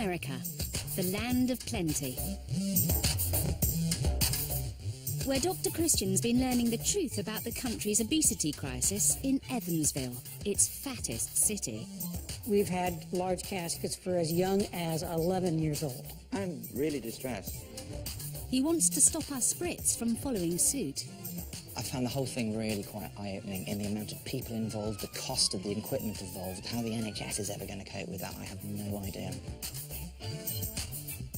America, the land of plenty. Where Dr. Christian's been learning the truth about the country's obesity crisis in Evansville, its fattest city. We've had large caskets for as young as 11 years old. I'm really distressed. He wants to stop us Brits from following suit. I found the whole thing really quite eye-opening in the amount of people involved, the cost of the equipment involved, how the NHS is ever going to cope with that. I have no idea.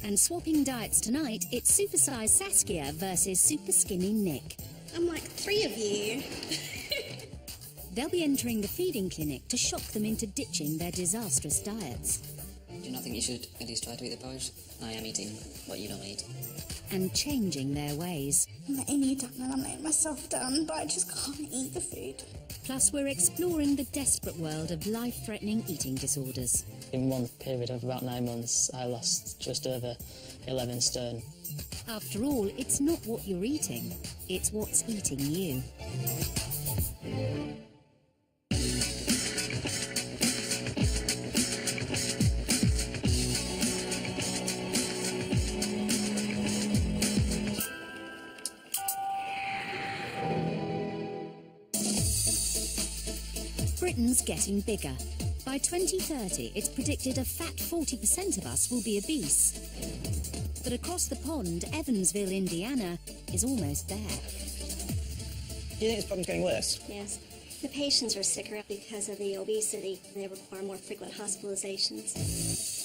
And swapping diets tonight, it's Supersize Saskia versus Superskinny Nick. I'm like 3 of you. They'll be entering the feeding clinic to shock them into ditching their disastrous diets. Do you not think you should at least try to eat the porridge? I am eating what you don't eat. And changing their ways. I'm letting you down and I'm letting myself down, but I just can't eat the food. Plus, we're exploring the desperate world of life-threatening eating disorders. In one period of about 9 months, I lost just over 11 stone. After all, it's not what you're eating, it's what's eating you. Britain's getting bigger. By 2030, it's predicted a fat 40% of us will be obese. But across the pond, Evansville, Indiana, is almost there. Do you think this problem's getting worse? Yes. The patients are sicker because of the obesity. They require more frequent hospitalizations.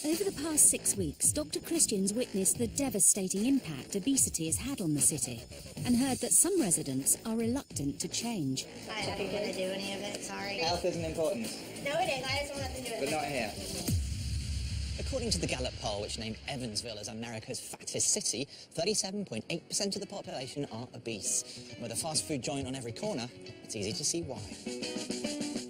Over the past 6 weeks, Dr. Christian's witnessed the devastating impact obesity has had on the city and heard that some residents are reluctant to change. I don't want to do any of it, sorry. Health isn't important, No, it is. I just want nothing to do with but it. not here. According to the Gallup poll, which named Evansville as America's fattest city, 37.8% of the population are obese. With a fast food joint on every corner, it's easy to see why.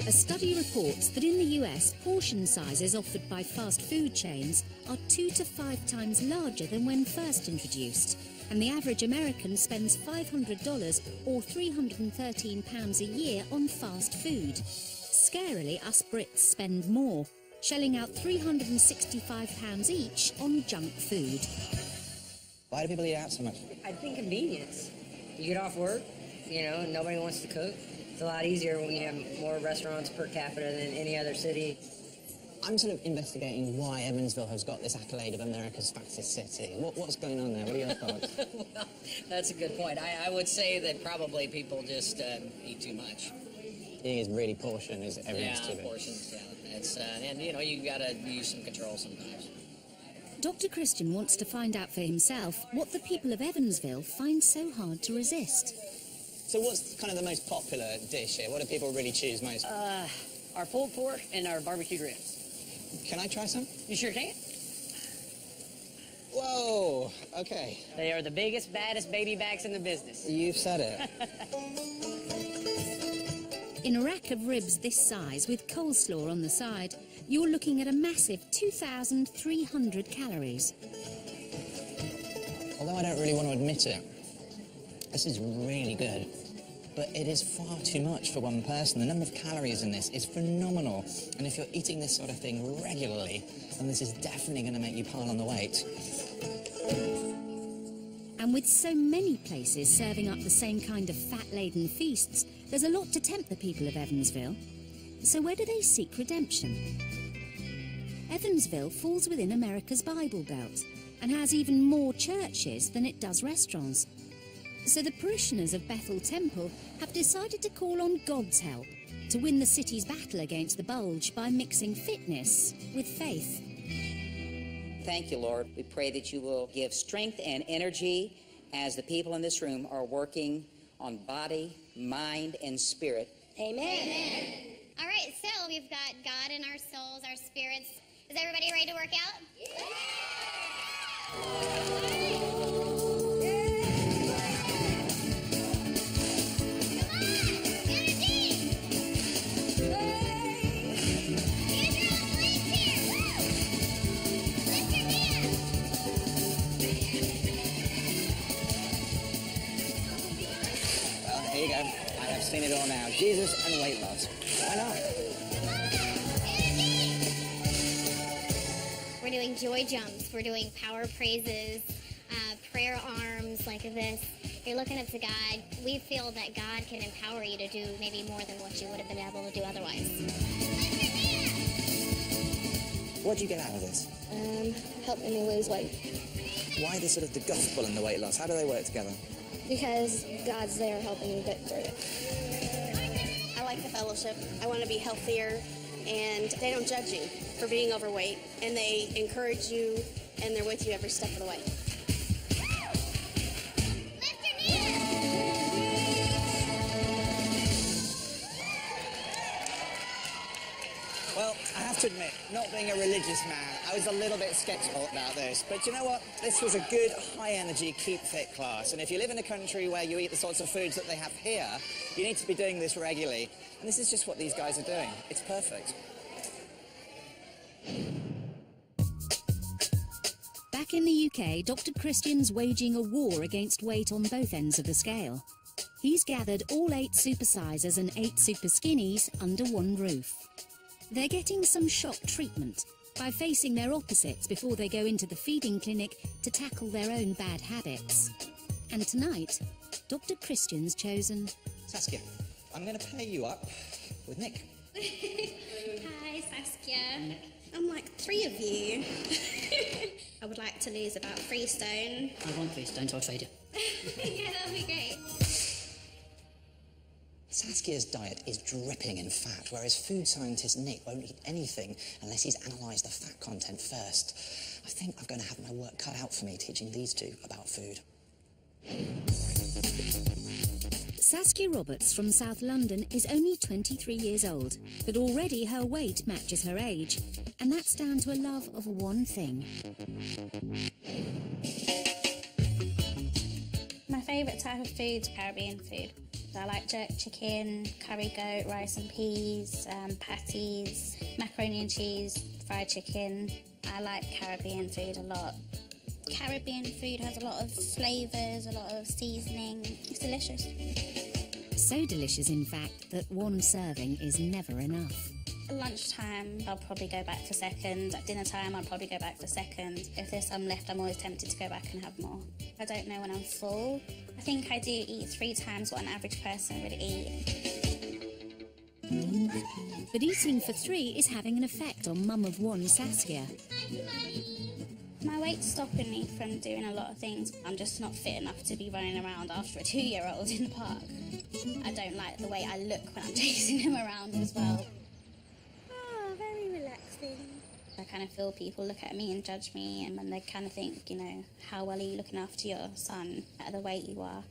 A study reports that in the US, portion sizes offered by fast food chains are 2 to 5 times larger than when first introduced, and the average American spends $500 or £313 a year on fast food. Scarily, us Brits spend more, shelling out £365 each on junk food. Why do people eat out so much? I think convenience. You get off work, nobody wants to cook. It's a lot easier when you have more restaurants per capita than any other city. I'm sort of investigating why Evansville has got this accolade of America's fattest city. What's going on there? What are your thoughts? Well, that's a good point. I would say that probably people just eat too much. Eating is really portion, is everything's too big. Portions, yeah. It's, and you gotta use some control sometimes. Dr. Christian wants to find out for himself what the people of Evansville find so hard to resist. So what's kind of the most popular dish here? What do people really choose most? Our pulled pork and our barbecue ribs. Can I try some? You sure can. Whoa, okay. They are the biggest, baddest baby backs in the business. You've said it. In a rack of ribs this size, with coleslaw on the side, you're looking at a massive 2,300 calories. Although I don't really want to admit it, this is really good. But it is far too much for one person. The number of calories in this is phenomenal. And if you're eating this sort of thing regularly, then this is definitely going to make you pile on the weight. And with so many places serving up the same kind of fat-laden feasts, there's a lot to tempt the people of Evansville. So where do they seek redemption? Evansville falls within America's Bible Belt and has even more churches than it does restaurants. So the parishioners of Bethel Temple have decided to call on God's help to win the city's battle against the bulge by mixing fitness with faith. Thank you, Lord. We pray that you will give strength and energy as the people in this room are working on body, mind, and spirit. Amen. Amen. All right, so we've got God in our souls, our spirits. Is everybody ready to work out? Yeah. Here you go. I have seen it all now. Jesus and weight loss. Why not? We're doing joy jumps. We're doing power praises, prayer arms like this. You're looking up to God. We feel that God can empower you to do maybe more than what you would have been able to do otherwise. What do you get out of this? Helping me lose weight. Why the gospel and the weight loss? How do they work together? Because God's there helping me get through it. I like the fellowship. I want to be healthier, and they don't judge you for being overweight, and they encourage you, and they're with you every step of the way. Well, I have to admit, not being a religious man, I was a little bit sceptical about this. But you know what? This was a good, high-energy, keep-fit class. And if you live in a country where you eat the sorts of foods that they have here, you need to be doing this regularly. And this is just what these guys are doing. It's perfect. Back in the UK, Dr. Christian's waging a war against weight on both ends of the scale. He's gathered all 8 Supersizers and 8 Superskinnies under one roof. They're getting some shock treatment by facing their opposites before they go into the feeding clinic to tackle their own bad habits. And tonight, Dr. Christian's chosen... Saskia, I'm going to pair you up with Nick. Hi, Saskia. I'm like 3 of you. I would like to lose about 3 stone. I want 3 stone, so I'll trade you. Yeah, that'll be great. Saskia's diet is dripping in fat, whereas food scientist Nick won't eat anything unless he's analysed the fat content first. I think I'm going to have my work cut out for me teaching these two about food. Saskia Roberts from South London is only 23 years old, but already her weight matches her age, and that's down to a love of one thing. My favourite type of food is Caribbean food. I like jerk chicken, curry goat, rice and peas, patties, macaroni and cheese, fried chicken. I like Caribbean food a lot. Caribbean food has a lot of flavours, a lot of seasoning. It's delicious. So delicious, in fact, that one serving is never enough. At lunchtime, I'll probably go back for second. At dinner time, I'll probably go back for second. If there's some left, I'm always tempted to go back and have more. I don't know when I'm full. I think I do eat 3 times what an average person would eat. But eating for 3 is having an effect on mum of 1 Saskia. My weight's stopping me from doing a lot of things. I'm just not fit enough to be running around after a 2-year-old in the park. I don't like the way I look when I'm chasing him around as well. Oh, very relaxing. I kind of feel people look at me and judge me, and then they kind of think, you know, how well are you looking after your son at the weight you are?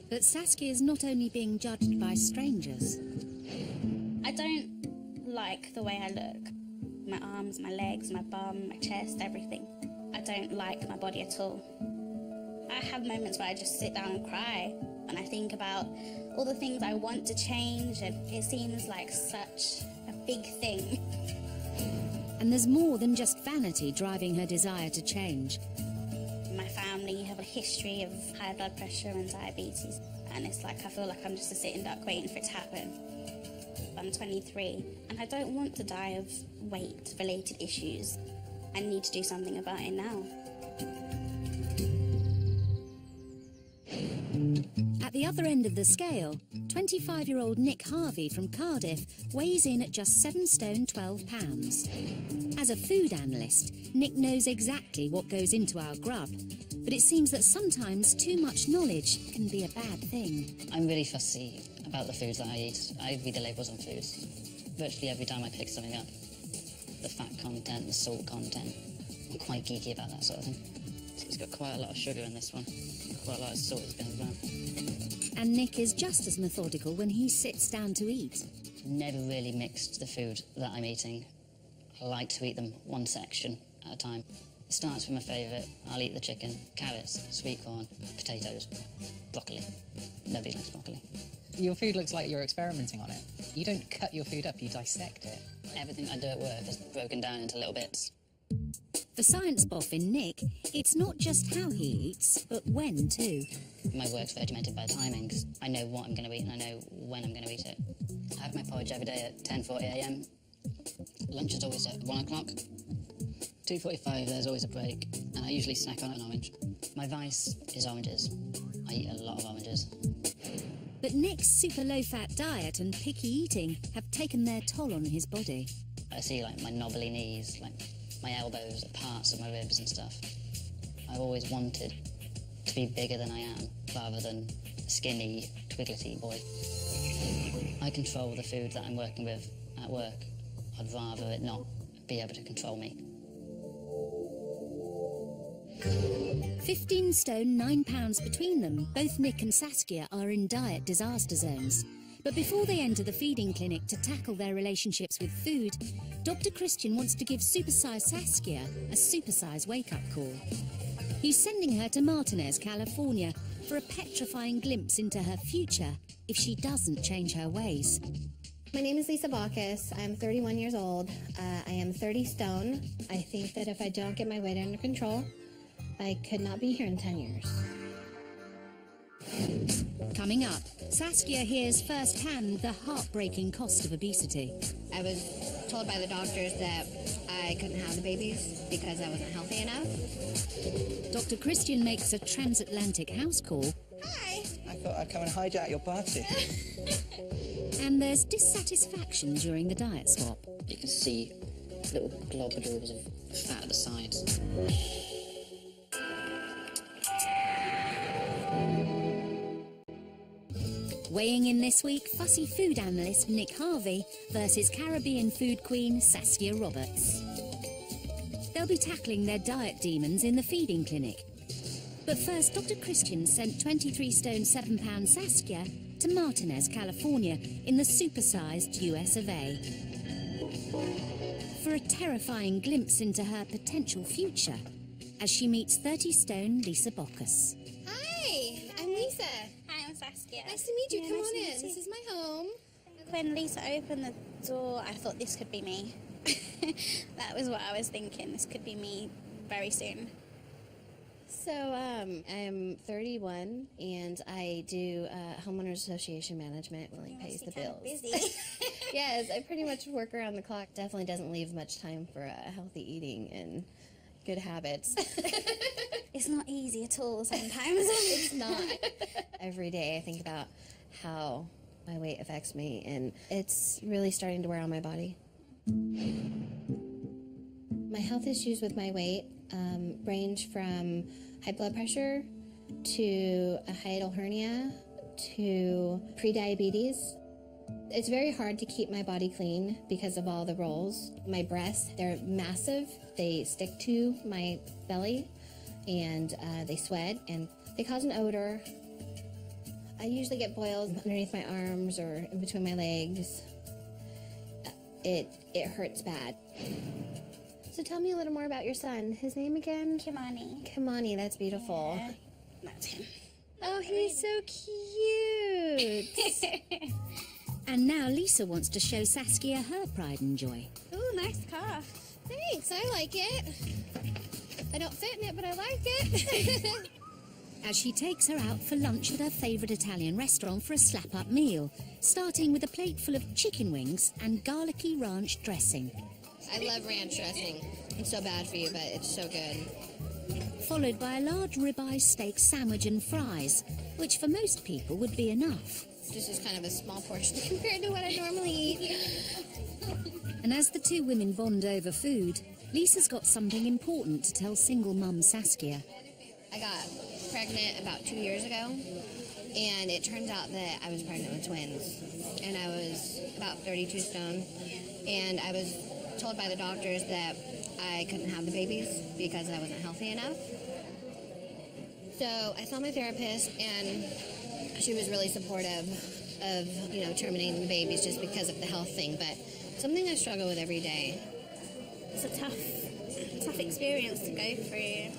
But Saskia is not only being judged by strangers. I don't like the way I look. My arms, my legs, my bum, my chest, everything. I don't like my body at all. I have moments where I just sit down and cry, and I think about all the things I want to change, and it seems like such a big thing. And there's more than just vanity driving her desire to change. My family have a history of high blood pressure and diabetes, and it's like I feel like I'm just a sitting duck waiting for it to happen. I'm 23, and I don't want to die of weight-related issues. I need to do something about it now. At the other end of the scale, 25-year-old Nick Harvey from Cardiff weighs in at just 7 stone 12 pounds. As a food analyst, Nick knows exactly what goes into our grub, but it seems that sometimes too much knowledge can be a bad thing. I'm really fussy about the foods that I eat. I read the labels on foods. Virtually every time I pick something up. The fat content, the salt content. I'm quite geeky about that sort of thing. It's got quite a lot of sugar in this one. Quite a lot of salt is going down. And Nick is just as methodical when he sits down to eat. Never really mixed the food that I'm eating. I like to eat them one section at a time. It starts with my favourite. I'll eat the chicken, carrots, sweet corn, potatoes, broccoli. Nobody likes broccoli. Your food looks like you're experimenting on it. You don't cut your food up, you dissect it. Everything I do at work is broken down into little bits. For science buff in Nick, it's not just how he eats, but when too. My work's regimented by timings. I know what I'm going to eat and I know when I'm going to eat it. I have my porridge every day at 10:40 a.m. Lunch is always at 1 o'clock. 2:45, there's always a break, and I usually snack on an orange. My vice is oranges. I eat a lot of oranges. But Nick's super low-fat diet and picky eating have taken their toll on his body. I see, like, my knobbly knees, like, my elbows, parts of my ribs and stuff. I've always wanted to be bigger than I am, rather than a skinny, twigglety boy. I control the food that I'm working with at work. I'd rather it not be able to control me. 15 stone, 9 pounds between them, both Nick and Saskia are in diet disaster zones. But before they enter the feeding clinic to tackle their relationships with food, Dr. Christian wants to give Supersize Saskia a Supersize wake-up call. He's sending her to Martinez, California, for a petrifying glimpse into her future if she doesn't change her ways. My name is Lisa Bacchus. I'm 31 years old. I am 30 stone. I think that if I don't get my weight under control, I could not be here in 10 years. Coming up, Saskia hears firsthand the heartbreaking cost of obesity. I was told by the doctors that I couldn't have the babies because I wasn't healthy enough. Dr. Christian makes a transatlantic house call. Hi! I thought I'd come and hijack your party. And there's dissatisfaction during the diet swap. You can see little globules of fat at the sides. Weighing in this week, fussy food analyst Nick Harvey versus Caribbean food queen Saskia Roberts. They'll be tackling their diet demons in the feeding clinic. But first, Dr. Christian sent 23 stone 7 pound Saskia to Martinez, California in the supersized US of A. For a terrifying glimpse into her potential future as she meets 30 stone Lisa Bacchus. Hi! I'm Lisa. Hi, I'm Saskia. Nice to meet you. Yeah, Come nice on to in. meet you. This is my home. When Lisa opened the door, I thought this could be me. That was what I was thinking. This could be me very soon. So, I'm 31, and I do homeowners association management, like pays the bills. Busy. Yes, I pretty much work around the clock. Definitely doesn't leave much time for healthy eating and good habits. It's not easy at all sometimes. It's not. Every day I think about how my weight affects me, and it's really starting to wear on my body. My health issues with my weight range from high blood pressure to a hiatal hernia to prediabetes. It's very hard to keep my body clean because of all the rolls. My breasts, they're massive. They stick to my belly, and they sweat, and they cause an odor. I usually get boils underneath my arms or in between my legs. It hurts bad. So tell me a little more about your son. His name again? Kimani. Kimani, that's beautiful. Yeah, that's him. Oh, he's so cute. And now Lisa wants to show Saskia her pride and joy. Ooh, nice car. Thanks, I like it. I don't fit in it, but I like it. As she takes her out for lunch at her favourite Italian restaurant for a slap-up meal, starting with a plate full of chicken wings and garlicky ranch dressing. I love ranch dressing. It's so bad for you, but it's so good. Followed by a large ribeye steak sandwich and fries, which for most people would be enough. This is kind of a small portion compared to what I normally eat. And as the two women bond over food, Lisa's got something important to tell single mum Saskia. I got pregnant about 2 years ago, and it turns out that I was pregnant with twins. And I was about 32 stone, and I was told by the doctors that I couldn't have the babies because I wasn't healthy enough. So I saw my therapist, and she was really supportive of, terminating the babies just because of the health thing, but something I struggle with every day. It's a tough experience to go through.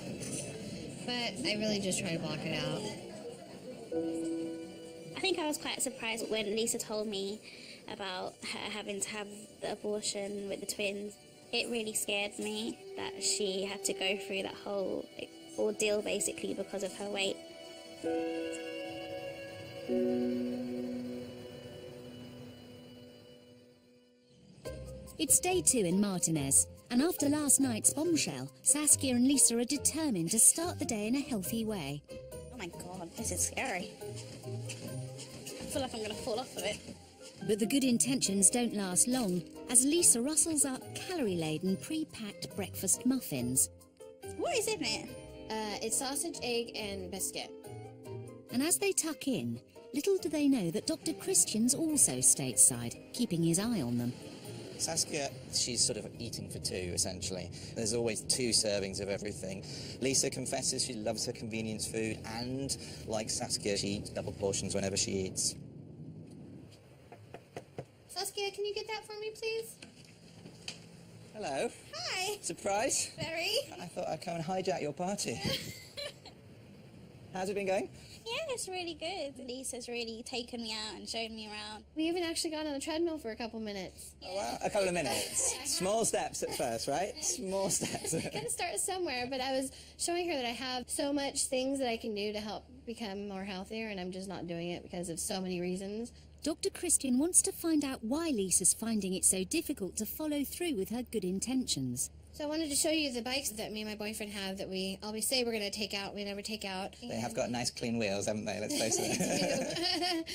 But I really just try to block it out. I think I was quite surprised when Lisa told me about her having to have the abortion with the twins. It really scared me that she had to go through that whole ordeal basically because of her weight. It's day 2 in Martinez, And after last night's bombshell, Saskia and Lisa are determined to start the day in a healthy way. Oh my god, this is scary. I feel like I'm going to fall off of it. But the good intentions don't last long, as Lisa rustles up calorie-laden pre-packed breakfast muffins. What is in it? It's sausage, egg, and biscuit. And as they tuck in, little do they know that Dr. Christian's also stateside, keeping his eye on them. Saskia, she's sort of eating for two, essentially. There's always 2 servings of everything. Lisa confesses she loves her convenience food, and, like Saskia, she eats double portions whenever she eats. Saskia, can you get that for me, please? Hello. Hi. Surprise? Very. I thought I'd come and hijack your party. How's it been going? Yeah, it's really good. Lisa's really taken me out and shown me around. We even actually got on the treadmill for a couple minutes. Oh, wow. A couple of minutes. Small steps at first, right? Small steps. Gotta start somewhere, but I was showing her that I have so much things that I can do to help become more healthier, and I'm just not doing it because of so many reasons. Dr. Christian wants to find out why Lisa's finding it so difficult to follow through with her good intentions. So I wanted to show you the bikes that me and my boyfriend have that we always say we're going to take out, we never take out. They have got nice clean wheels, haven't they? Let's face it.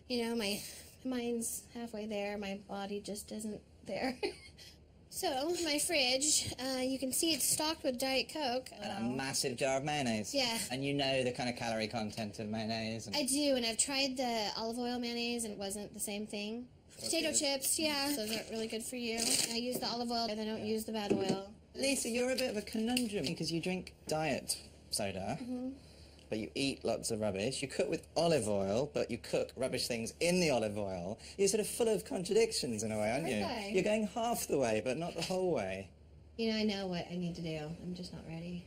You know, my mind's halfway there, my body just isn't there. So, my fridge, you can see it's stocked with Diet Coke. And a massive jar of mayonnaise. Yeah. And you know the kind of calorie content of mayonnaise. And I do, and I've tried the olive oil mayonnaise, and it wasn't the same thing. Potato chips, yeah, those aren't really good for you. I use the olive oil, and I don't use the bad oil. Lisa, you're a bit of a conundrum because you drink diet soda, but you eat lots of rubbish. You cook with olive oil, but you cook rubbish things in the olive oil. You're sort of full of contradictions in a way, aren't you? Okay. You're going half the way, but not the whole way. You know, I know what I need to do. I'm just not ready.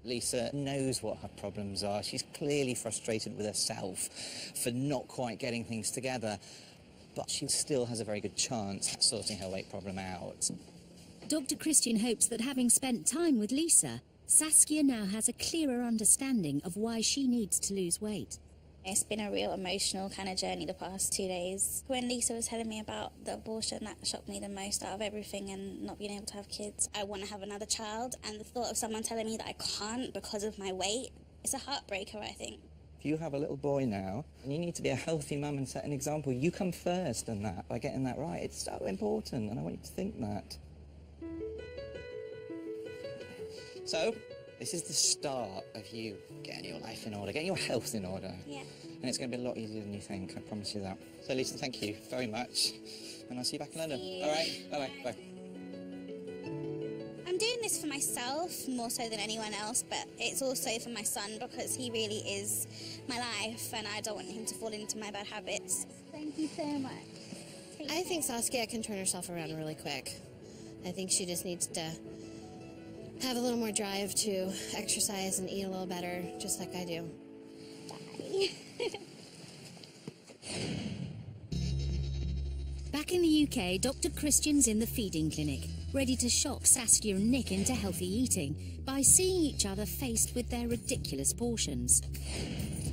Lisa knows what her problems are. She's clearly frustrated with herself for not quite getting things together, but she still has a very good chance at sorting her weight problem out. Dr. Christian hopes that having spent time with Lisa, Saskia now has a clearer understanding of why she needs to lose weight. It's been a real emotional kind of journey the past 2 days. When Lisa was telling me about the abortion, that shocked me the most out of everything, and not being able to have kids. I want to have another child, and the thought of someone telling me that I can't because of my weight, it's a heartbreaker, I think. If you have a little boy now, and you need to be a healthy mum and set an example, you come first in that, by getting that right. It's so important, and I want you to think that. So, this is the start of you getting your life in order, getting your health in order. Yeah. And it's going to be a lot easier than you think, I promise you that. So, Lisa, thank you very much. And I'll see you back in London. you. All right? Bye-bye. Bye. I'm doing this for myself more so than anyone else, but it's also for my son because he really is my life and I don't want him to fall into my bad habits. Thank you so much. I think Saskia can turn herself around really quick. I think she just needs to have a little more drive to exercise and eat a little better, just like I do. Bye. Back in the UK, Dr. Christian's in the feeding clinic, ready to shock Saskia and Nick into healthy eating by seeing each other faced with their ridiculous portions.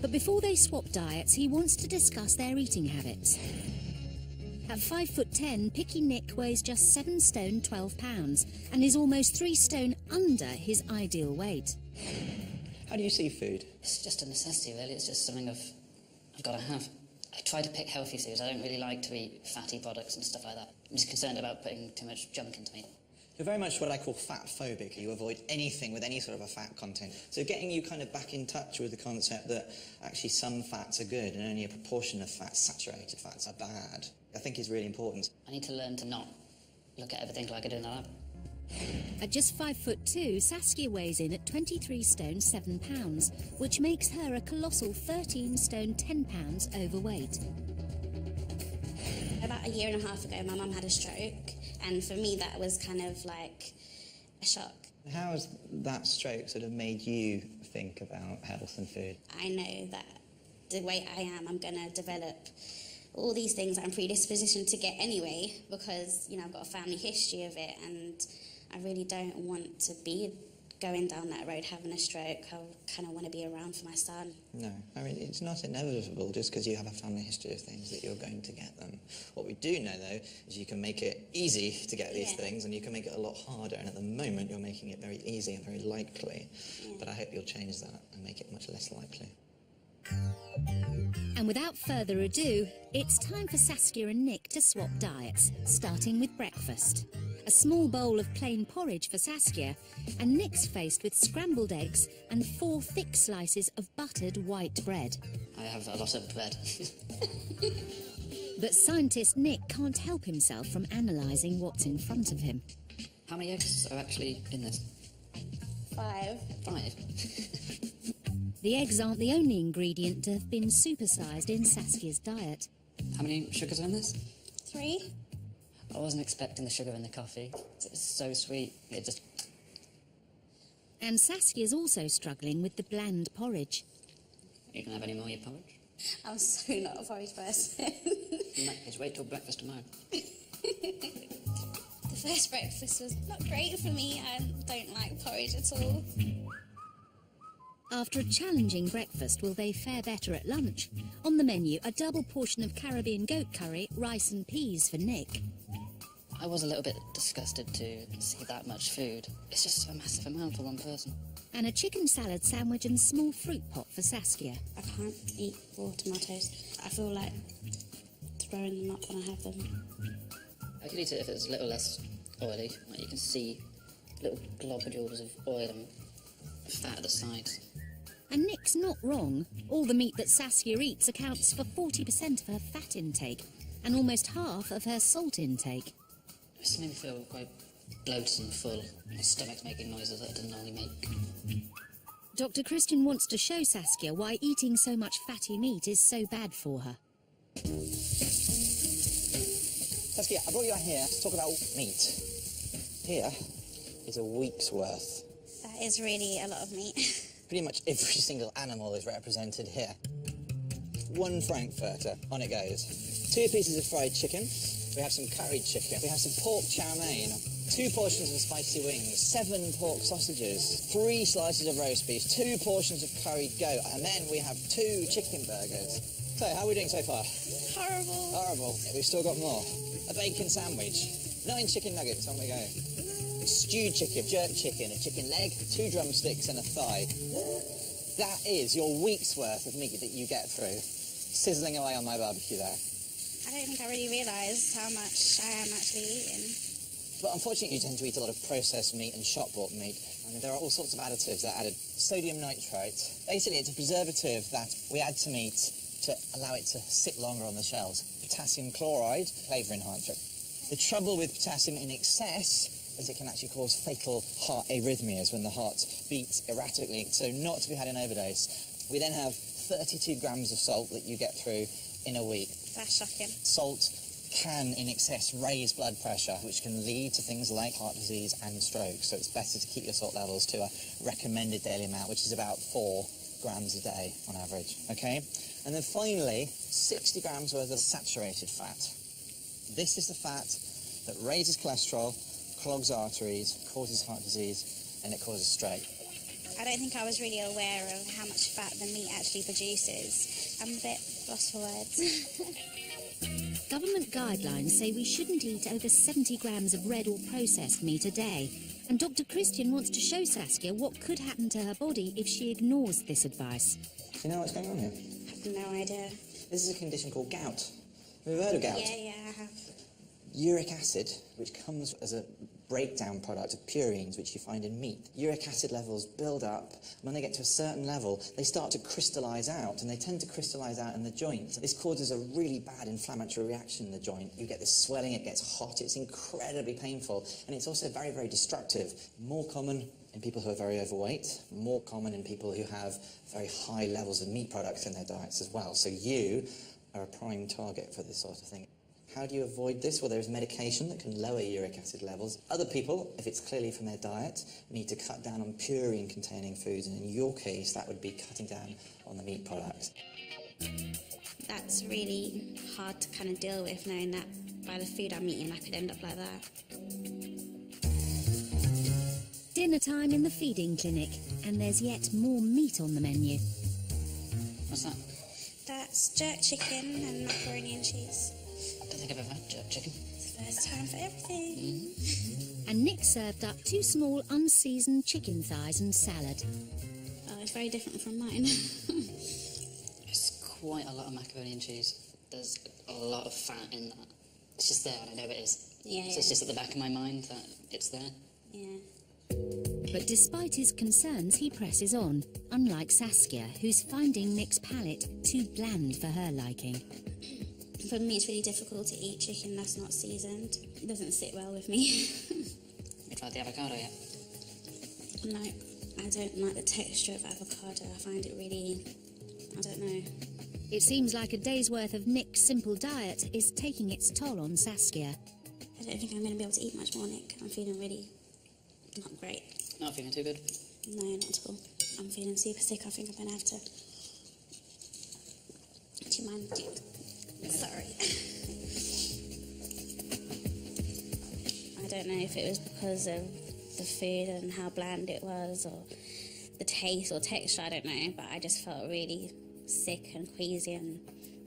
But before they swap diets, he wants to discuss their eating habits. At 5'10", Picky Nick weighs just 7 stone 12 pounds and is almost 3 stone under his ideal weight. How do you see food? It's just a necessity, really. It's just something I've got to have. I try to pick healthy foods. I don't really like to eat fatty products and stuff like that. I'm just concerned about putting too much junk into me. You're very much what I call fat phobic. You avoid anything with any sort of a fat content. So getting you kind of back in touch with the concept that actually some fats are good and only a proportion of fats, saturated fats, are bad, I think is really important. I need to learn to not look at everything like I do in the lab. At just 5'2", Saskia weighs in at 23 stone 7 pounds, which makes her a colossal 13 stone 10 pounds overweight. About a year and a half ago, my mum had a stroke, and for me that was kind of like a shock. How has that stroke sort of made you think about health and food? I know that the way I am, I'm going to develop all these things that I'm predispositioned to get anyway, because, you know, I've got a family history of it, and I really don't want to be going down that road, having a stroke. I kind of want to be around for my son. No, I mean, it's not inevitable just because you have a family history of things that you're going to get them. What we do know, though, is you can make it easy to get these things, and you can make it a lot harder, and at the moment you're making it very easy and very likely. But I hope you'll change that and make it much less likely. And without further ado, it's time for Saskia and Nick to swap diets, starting with breakfast. A small bowl of plain porridge for Saskia, and Nick's faced with scrambled eggs and 4 thick slices of buttered white bread. I have a lot of bread. But scientist Nick can't help himself from analysing what's in front of him. How many eggs are actually in this? 5. 5? The eggs aren't the only ingredient to have been supersized in Saskia's diet. How many sugars are in this? 3. I wasn't expecting the sugar in the coffee. It's so sweet. It just... And Saskia's also struggling with the bland porridge. You can have any more of your porridge? I'm so not a porridge person. In that case, wait till breakfast tomorrow. The first breakfast was not great for me. I don't like porridge at all. After a challenging breakfast, will they fare better at lunch? On the menu, a double portion of Caribbean goat curry, rice and peas for Nick. I was a little bit disgusted to see that much food. It's just a massive amount for one person. And a chicken salad sandwich and small fruit pot for Saskia. I can't eat raw tomatoes. I feel like throwing them up when I have them. I could eat it if it was a little less oily. Like you can see little globules of oil and fat at the sides. And Nick's not wrong. All the meat that Saskia eats accounts for 40% of her fat intake and almost half of her salt intake. It made me feel quite bloated and full. My stomach's making noises that it doesn't normally make. Dr. Christian wants to show Saskia why eating so much fatty meat is so bad for her. Saskia, I brought you out here to talk about meat. Here is a week's worth. That is really a lot of meat. Pretty much every single animal is represented here. 1 frankfurter, on it goes. 2 pieces of fried chicken. We have some curried chicken. We have some pork chow mein. 2 portions of spicy wings. 7 pork sausages. 3 slices of roast beef. 2 portions of curried goat. And then we have 2 chicken burgers. So, how are we doing so far? Horrible. Horrible. We've still got more. A bacon sandwich. 9 chicken nuggets, on we go. Stewed chicken, jerk chicken, a chicken leg, 2 drumsticks and a thigh. That is your week's worth of meat that you get through, sizzling away on my barbecue there. I don't think I really realised how much I am actually eating. But unfortunately, you tend to eat a lot of processed meat and shop-bought meat. I mean, there are all sorts of additives that are added. Sodium nitrite. Basically, it's a preservative that we add to meat to allow it to sit longer on the shelves. Potassium chloride, flavour enhancer. The trouble with potassium in excess is it can actually cause fatal heart arrhythmias when the heart beats erratically, so not to be had in overdose. We then have 32 grams of salt that you get through in a week. That's shocking. Salt can, in excess, raise blood pressure, which can lead to things like heart disease and stroke, so it's better to keep your salt levels to a recommended daily amount, which is about 4 grams a day on average, okay? And then finally, 60 grams worth of saturated fat. This is the fat that raises cholesterol, clogs arteries, causes heart disease, and it causes stroke. I don't think I was really aware of how much fat the meat actually produces. I'm a bit lost for words. Government guidelines say we shouldn't eat over 70 grams of red or processed meat a day. And Dr. Christian wants to show Saskia what could happen to her body if she ignores this advice. Do you know what's going on here? I have no idea. This is a condition called gout. Have you heard of gout? Yeah, I have. Uric acid, which comes as a breakdown product of purines, which you find in meat. Uric acid levels build up. When they get to a certain level, they start to crystallise out, and they tend to crystallise out in the joint. This causes a really bad inflammatory reaction in the joint. You get this swelling, it gets hot, it's incredibly painful, and it's also very, very destructive. More common in people who are very overweight, more common in people who have very high levels of meat products in their diets as well. So you are a prime target for this sort of thing. How do you avoid this? Well, there's medication that can lower uric acid levels. Other people, if it's clearly from their diet, need to cut down on purine-containing foods, and in your case, that would be cutting down on the meat products. That's really hard to kind of deal with, knowing that by the food I'm eating, I could end up like that. dinner time in the feeding clinic, and there's yet more meat on the menu. What's that? That's jerk chicken and macaroni and cheese. I don't think I've ever had jerk chicken. It's the first time for everything. And Nick served up 2 small unseasoned chicken thighs and salad. Oh, it's very different from mine. It's quite a lot of macaroni and cheese. There's a lot of fat in that. It's just there, and I know it is. Yeah, so it's just at the back of my mind that it's there. Yeah. But despite his concerns, he presses on, unlike Saskia, who's finding Nick's palate too bland for her liking. For me, it's really difficult to eat chicken that's not seasoned. It doesn't sit well with me. You tried the avocado yet? No, I don't like the texture of avocado. I find it really, I don't know. It seems like a day's worth of Nick's simple diet is taking its toll on Saskia. I don't think I'm going to be able to eat much more, Nick. I'm feeling really not great. Not feeling too good? No, not at all. I'm feeling super sick. I think I'm going to have to... Do you mind? Sorry. I don't know if it was because of the food and how bland it was, or the taste or texture, I don't know, but I just felt really sick and queasy and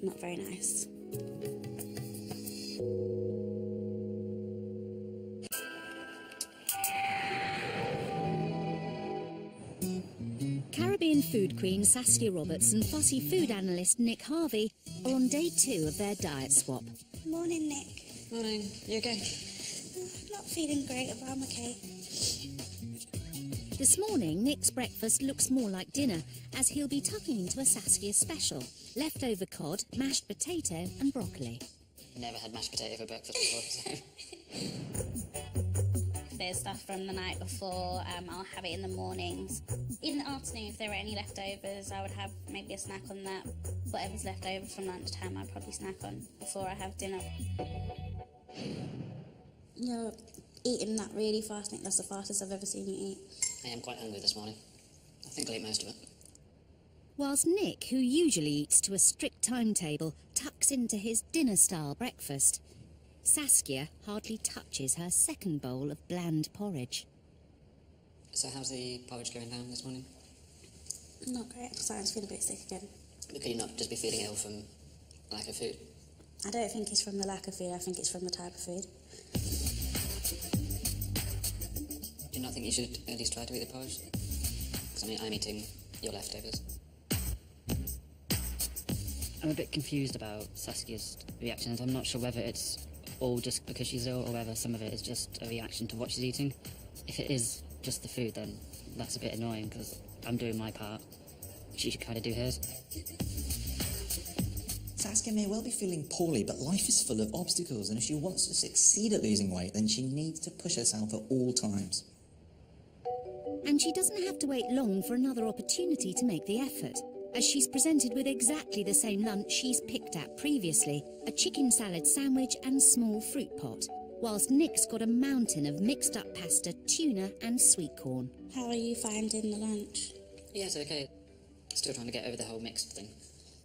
not very nice. Caribbean food queen Saskia Roberts and fussy food analyst Nick Harvey are on day 2 of their diet swap. Morning, Nick. Morning. You okay? Not feeling great, but I'm okay. This morning, Nick's breakfast looks more like dinner, as he'll be tucking into a Saskia special. Leftover cod, mashed potato and broccoli. Never had mashed potato for breakfast before, so... If there's stuff from the night before, I'll have it in the mornings. In the afternoon, if there were any leftovers, I would have maybe a snack on that. Whatever's left over from lunchtime, I'd probably snack on before I have dinner. You're eating that really fast, Nick. That's the fastest I've ever seen you eat. I am quite hungry this morning. I think I'll eat most of it. Whilst Nick, who usually eats to a strict timetable, tucks into his dinner-style breakfast, Saskia hardly touches her second bowl of bland porridge. So how's the porridge going down this morning? Not great. I'm starting to feel a bit sick again. But could you not just be feeling ill from lack of food? I don't think it's from the lack of food. I think it's from the type of food. Do you not think you should at least try to eat the porridge? Because, I mean, I'm eating your leftovers. I'm a bit confused about Saskia's reactions. I'm not sure whether it's all just because she's ill or whether some of it is just a reaction to what she's eating. If it is just the food, then that's a bit annoying because I'm doing my part. She should kind of do hers. Saskia may well be feeling poorly, but life is full of obstacles, and if she wants to succeed at losing weight, then she needs to push herself at all times. And she doesn't have to wait long for another opportunity to make the effort, as she's presented with exactly the same lunch she's picked at previously, a chicken salad sandwich and small fruit pot, whilst Nick's got a mountain of mixed-up pasta, tuna and sweet corn. How are you finding the lunch? Yeah, it's okay. Still trying to get over the whole mixed thing.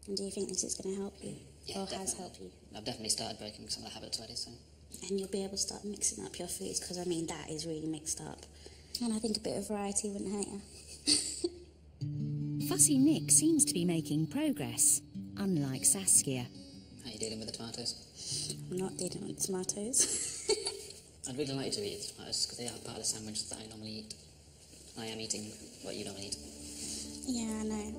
And do you think this is going to help you? Yeah, or definitely. has helped you? I've definitely started breaking some of the habits already, so... And you'll be able to start mixing up your foods, because, I mean, that is really mixed up. And I think a bit of variety wouldn't hurt you. Fussy Nick seems to be making progress, unlike Saskia. How are you dealing with the tomatoes? I'm not dealing with tomatoes. I'd really like you to eat the tomatoes, because they are part of the sandwich that I normally eat. I am eating what you normally eat. Yeah, I know.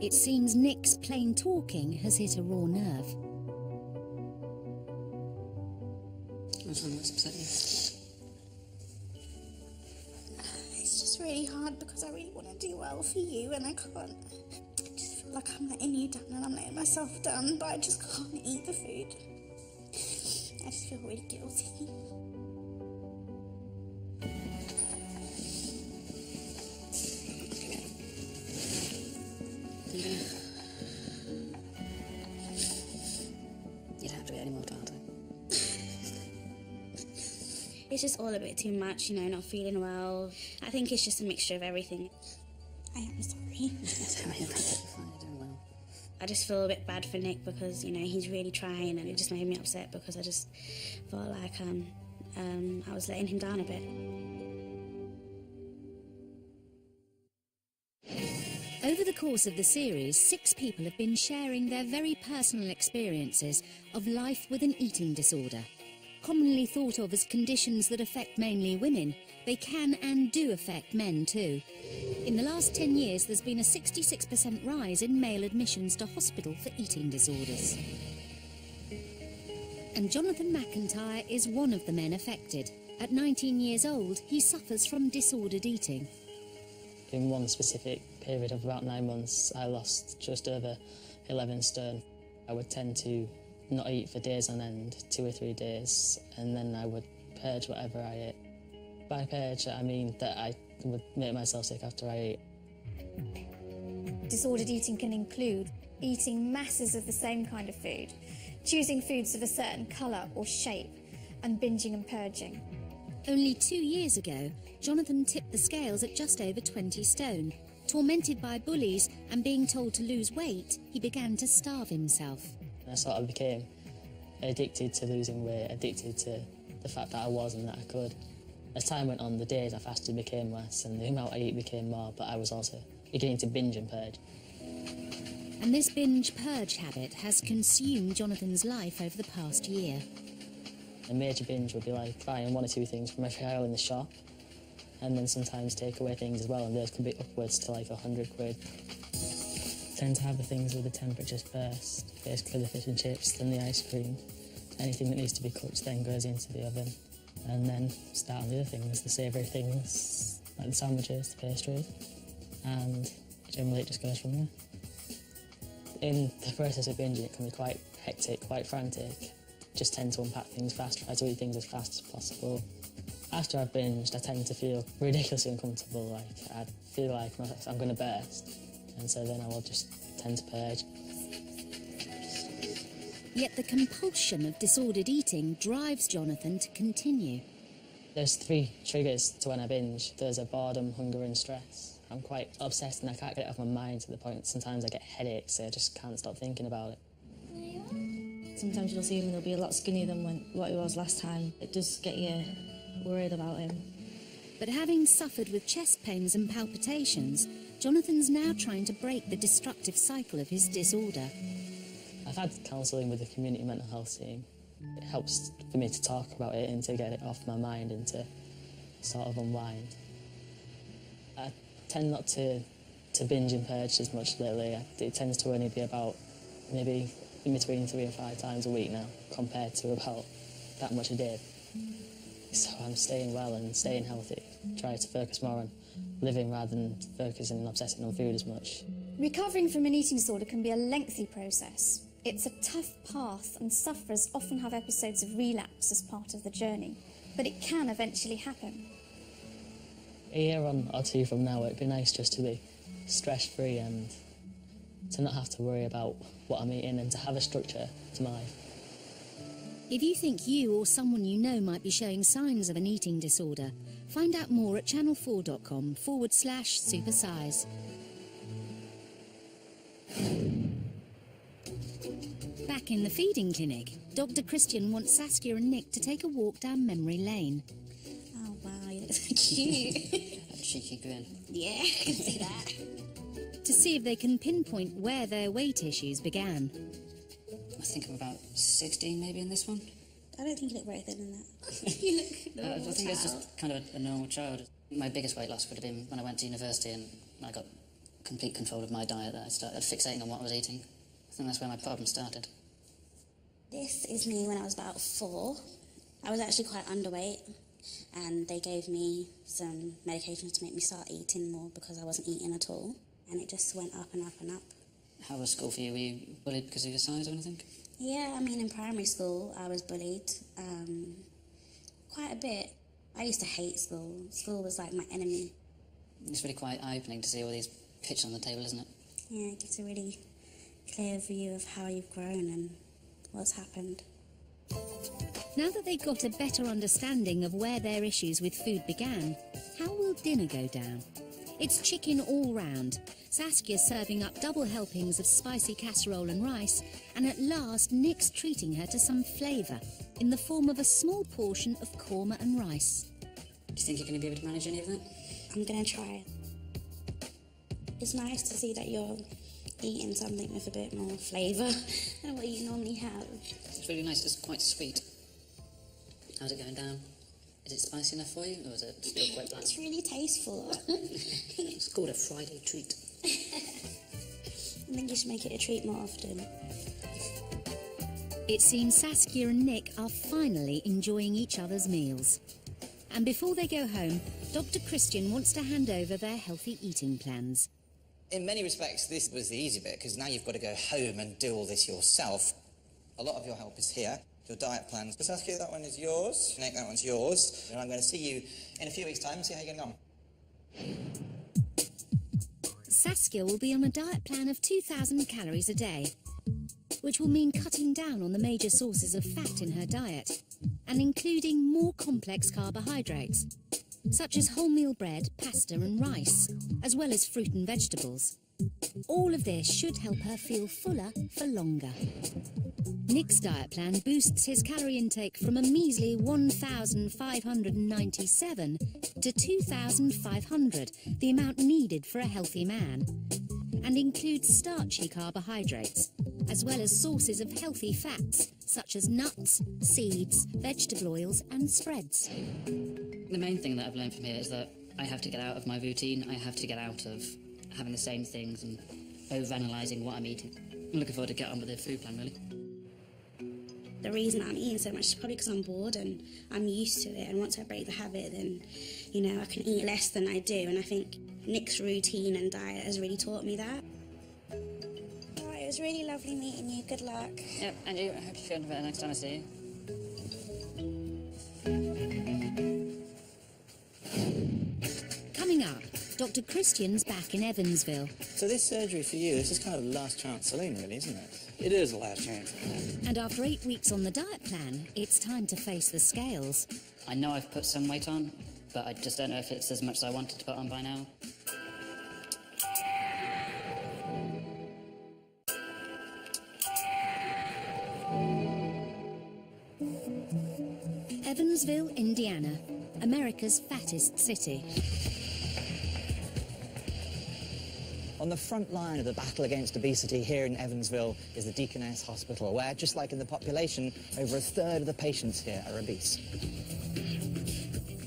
It seems Nick's plain talking has hit a raw nerve. What's wrong? What's upsetting you? It's just really hard because I really want to do well for you and I can't. I just feel like I'm letting you down and I'm letting myself down, but I just can't eat the food. I just feel really guilty. You don't have to eat any more tomato. It's just all a bit too much, you know, not feeling well. I think it's just a mixture of everything. I am sorry. I just feel a bit bad for Nick because, you know, he's really trying and it just made me upset because I just felt like I was letting him down a bit. Over the course of the series, 6 people have been sharing their very personal experiences of life with an eating disorder. Commonly thought of as conditions that affect mainly women, they can and do affect men too. In the last 10 years, there's been a 66% rise in male admissions to hospital for eating disorders. And Jonathan McIntyre is one of the men affected. At 19 years old, he suffers from disordered eating. In one specific period of about 9 months, I lost just over 11 stone. I would tend to not eat for days on end, 2 or 3 days, and then I would purge whatever I ate. By purge, I mean that I would make myself sick after I ate. Disordered eating can include eating masses of the same kind of food, choosing foods of a certain colour or shape, and binging and purging. Only 2 years ago, Jonathan tipped the scales at just over 20 stone. Tormented by bullies and being told to lose weight, he began to starve himself. I sort of became addicted to losing weight, addicted to the fact that I was and that I could. As time went on, the days I fasted became less and the amount I ate became more, but I was also beginning to binge and purge. And this binge-purge habit has consumed Jonathan's life over the past year. A major binge would be like buying 1 or 2 things from every aisle in the shop, and then sometimes take away things as well, and those could be upwards to like 100 quid. Tend to have the things with the temperatures first, basically the fish and chips, then the ice cream. Anything that needs to be cooked then goes into the oven, and then start on the other things, the savoury things, like the sandwiches, the pastries, and generally it just goes from there. In the process of binging, it can be quite hectic, quite frantic. Just tend to unpack things fast, try to eat things as fast as possible. After I've binged, I tend to feel ridiculously uncomfortable, like I feel like I'm going to burst, and so then I will just tend to purge. Yet the compulsion of disordered eating drives Jonathan to continue. There's 3 triggers to when I binge. There's a boredom, hunger and stress. I'm quite obsessed and I can't get it off my mind to the point that sometimes I get headaches, so I just can't stop thinking about it. Sometimes you'll see him and he'll be a lot skinnier than what he was last time. It does get you worried about him. But having suffered with chest pains and palpitations, Jonathan's now trying to break the destructive cycle of his disorder. I've had counselling with the community mental health team. It helps for me to talk about it and to get it off my mind and to sort of unwind. I tend not to binge and purge as much lately. It tends to only be about maybe in between 3 and 5 times a week now, compared to about that much a day. So I'm staying well and staying healthy, trying to focus more on living rather than focusing and obsessing on food as much. Recovering from an eating disorder can be a lengthy process. It's a tough path and sufferers often have episodes of relapse as part of the journey, but it can eventually happen. A year on or 2 from now, it'd be nice just to be stress-free and to not have to worry about what I'm eating and to have a structure to my life. If you think you or someone you know might be showing signs of an eating disorder, find out more at channel4.com/supersize. Back in the feeding clinic, Dr. Christian wants Saskia and Nick to take a walk down memory lane. Oh wow, you look so cute. That cheeky grin. Yeah, I can see that. To see if they can pinpoint where their weight issues began. I think I'm about 16 maybe in this one. I don't think you look very thin in that. You look normal. I think it's just kind of a normal child. My biggest weight loss would have been when I went to university and I got complete control of my diet. That I started fixating on what I was eating. I think that's where my problem started. This is me when I was about 4. I was actually quite underweight, and they gave me some medications to make me start eating more because I wasn't eating at all. And it just went up and up and up. How was school for you? Were you bullied because of your size or anything? Yeah, I mean, in primary school, I was bullied quite a bit. I used to hate school. School was like my enemy. It's really quite eye-opening to see all these pictures on the table, isn't it? Yeah, it gives a really clear view of how you've grown and what's happened. Now that they've got a better understanding of where their issues with food began, how will dinner go down? It's chicken all round. Saskia's serving up double helpings of spicy casserole and rice, and at last Nick's treating her to some flavour. in the form of a small portion of korma and rice. Do you think you're going to be able to manage any of that? I'm going to try. It's nice to see that you're eating something with a bit more flavour than what you normally have. It's really nice. It's quite sweet. How's it going down? Is it spicy enough for you, or is it still quite bland? It's really tasteful. It's called a Friday treat. I think you should make it a treat more often. It seems Saskia and Nick are finally enjoying each other's meals. And before they go home, Dr. Christian wants to hand over their healthy eating plans. In many respects, this was the easy bit, because now you've got to go home and do all this yourself. A lot of your help is here, your diet plans. But Saskia, that one is yours. Nick, that one's yours. And I'm going to see you in a few weeks' time and see how you're getting on. Saskia will be on a diet plan of 2,000 calories a day, which will mean cutting down on the major sources of fat in her diet and including more complex carbohydrates, such as wholemeal bread, pasta and rice, as well as fruit and vegetables. All of this should help her feel fuller for longer. Nick's diet plan boosts his calorie intake from a measly 1,597 to 2,500, the amount needed for a healthy man, and includes starchy carbohydrates, as well as sources of healthy fats, such as nuts, seeds, vegetable oils and spreads. The main thing that I've learned from here is that I have to get out of my routine. I have to get out of having the same things and overanalyzing what I'm eating. I'm looking forward to get on with the food plan, really. The reason I'm eating so much is probably because I'm bored and I'm used to it, and once I break the habit, then, you know, I can eat less than I do, and I think Nick's routine and diet has really taught me that. Oh, it was really lovely meeting you. Good luck. Yep, and you. I hope you feel better next time I see you. Coming up, Dr. Christian's back in Evansville. So this surgery for you, this is kind of last chance saloon, really, isn't it? It is the last chance. And after 8 weeks on the diet plan, it's time to face the scales. I know I've put some weight on, but I just don't know if it's as much as I wanted to put on by now. Evansville, Indiana, America's fattest city. On the front line of the battle against obesity here in Evansville is the Deaconess Hospital, where, just like in the population, over a third of the patients here are obese.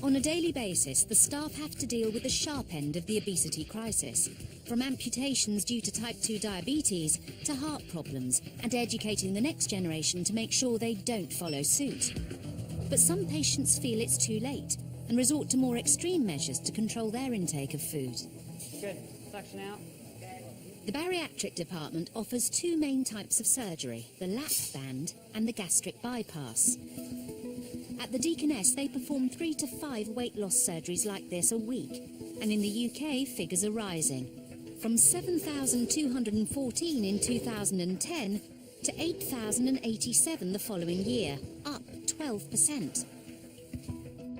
On a daily basis, the staff have to deal with the sharp end of the obesity crisis, from amputations due to type 2 diabetes to heart problems, and educating the next generation to make sure they don't follow suit. But some patients feel it's too late and resort to more extreme measures to control their intake of food. Good. Suction out. The bariatric department offers 2 main types of surgery, the lap band and the gastric bypass. At the Deaconess, they perform 3 to 5 weight loss surgeries like this a week, and in the UK, figures are rising, from 7,214 in 2010 to 8,087 the following year, up 12%.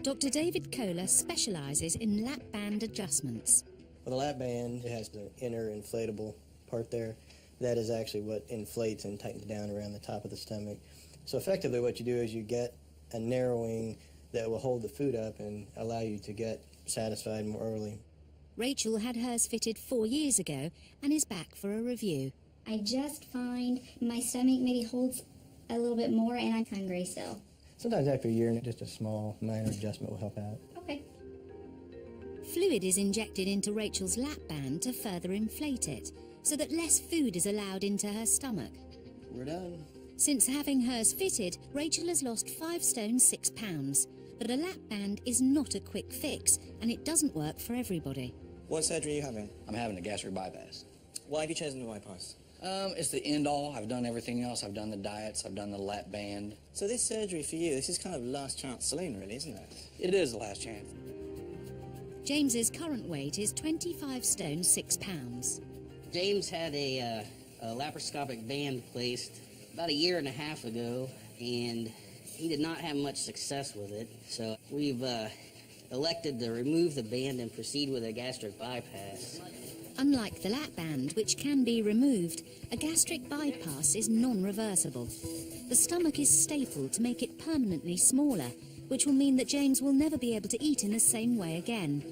Dr. David Kohler specialises in lap band adjustments. Well, the lap band, it has the inner inflatable part there. That is actually what inflates and tightens down around the top of the stomach. So effectively what you do is you get a narrowing that will hold the food up and allow you to get satisfied more early. Rachel had hers fitted 4 years ago and is back for a review. I just find my stomach maybe holds a little bit more and I'm hungry still. Sometimes after a year, just a small minor adjustment will help out. Okay. Fluid is injected into Rachel's lap band to further inflate it, so that less food is allowed into her stomach. We're done. Since having hers fitted, Rachel has lost 5 stone 6 pounds. But a lap band is not a quick fix, and it doesn't work for everybody. What surgery are you having? I'm having a gastric bypass. Why have you chosen the bypass? It's the end all. I've done everything else. I've done the diets. I've done the lap band. So this surgery for you, this is kind of last chance saloon, really, isn't it? It is the last chance. James's current weight is 25 stone 6 pounds. James had a laparoscopic band placed about 1.5 years ago, and he did not have much success with it. So we've elected to remove the band and proceed with a gastric bypass. Unlike the lap band, which can be removed, a gastric bypass is non-reversible. The stomach is stapled to make it permanently smaller, which will mean that James will never be able to eat in the same way again.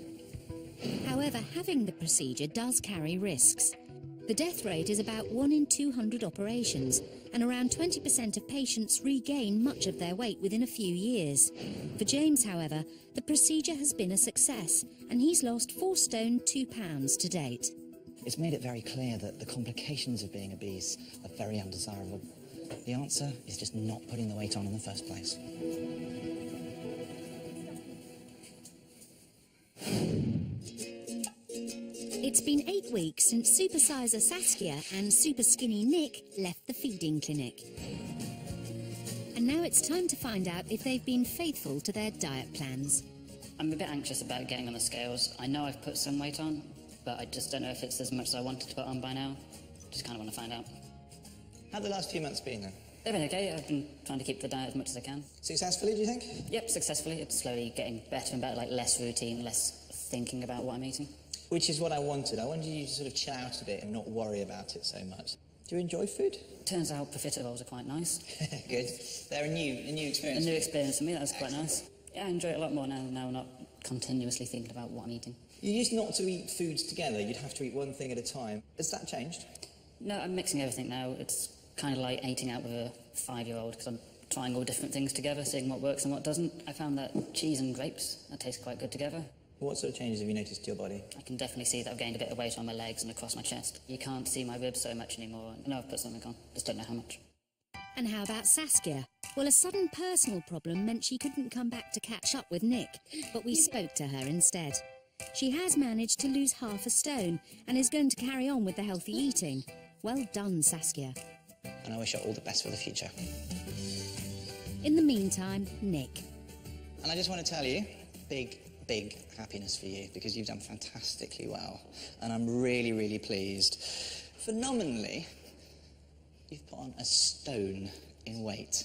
However, having the procedure does carry risks. The death rate is about 1 in 200 operations, and around 20% of patients regain much of their weight within a few years. For James, however, the procedure has been a success, and he's lost 4 stone 2 pounds to date. It's made it very clear that the complications of being obese are very undesirable. The answer is just not putting the weight on in the first place. It's been 8 weeks since Supersizer Saskia and Superskinny Nick left the feeding clinic. And now it's time to find out if they've been faithful to their diet plans. I'm a bit anxious about getting on the scales. I know I've put some weight on, but I just don't know if it's as much as I wanted to put on by now. Just kind of want to find out. How've the last few months been then? They've been okay. I've been trying to keep the diet as much as I can. Successfully, do you think? Yep, successfully. It's slowly getting better and better, like less routine, less thinking about what I'm eating. Which is what I wanted. I wanted you to sort of chill out a bit and not worry about it so much. Do you enjoy food? Turns out profiteroles are quite nice. Good. They're a new experience. A new experience for me, that's quite nice. Yeah, I enjoy it a lot more now. Now I'm not continuously thinking about what I'm eating. You used not to eat foods together. You'd have to eat one thing at a time. Has that changed? No, I'm mixing everything now. It's kind of like eating out with a 5-year-old because I'm trying all different things together, seeing what works and what doesn't. I found that cheese and grapes, that taste quite good together. What sort of changes have you noticed to your body? I can definitely see that I've gained a bit of weight on my legs and across my chest. You can't see my ribs so much anymore. I know I've put something on, just don't know how much. And how about Saskia? Well, a sudden personal problem meant she couldn't come back to catch up with Nick, but we spoke to her instead. She has managed to lose half a stone and is going to carry on with the healthy eating. Well done, Saskia. And I wish her all the best for the future. In the meantime, Nick. And I just want to tell you, big happiness for you, because you've done fantastically well. And I'm really, really pleased. Phenomenally, you've put on a stone in weight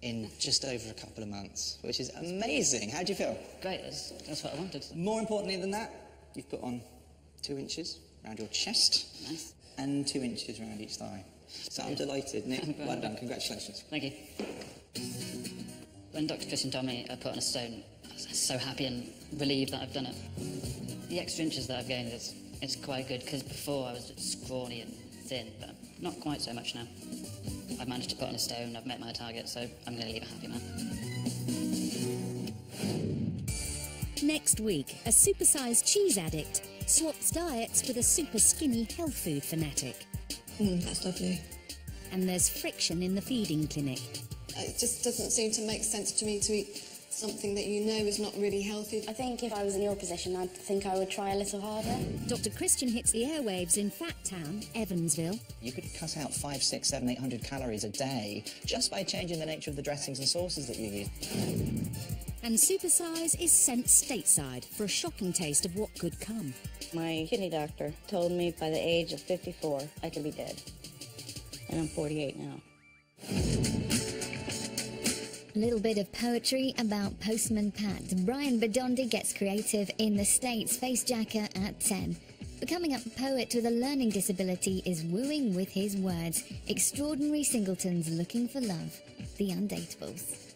in just over a couple of months, which is amazing. How do you feel? Great, that's what I wanted. More importantly than that, you've put on 2 inches around your chest. Nice. And 2 inches around each thigh. So I'm delighted, Nick. Well done, congratulations. Thank you. When Dr. Christian told me I put on a stone, I was so happy and relieved that I've done it. The extra inches that I've gained is quite good, because before I was scrawny and thin, but not quite so much now. I've managed to put on a stone, I've met my target, so I'm going to leave a happy man. Next week, a supersized cheese addict swaps diets with a super skinny health food fanatic. That's lovely. And there's friction in the feeding clinic. It just doesn't seem to make sense to me to eat something that you know is not really healthy. I think if I was in your position, I'd think I would try a little harder. Dr. Christian hits the airwaves in Fat Town, Evansville. You could cut out 500, 600, 700, 800 calories a day just by changing the nature of the dressings and sauces that you use. And Supersize is sent stateside for a shocking taste of what could come. My kidney doctor told me by the age of 54 I could be dead. And I'm 48 now. A little bit of poetry about Postman Pat. Brian Bedondi gets creative in the States. Face Jacker at 10. Becoming a poet with a learning disability is wooing with his words. Extraordinary singletons looking for love. The Undateables.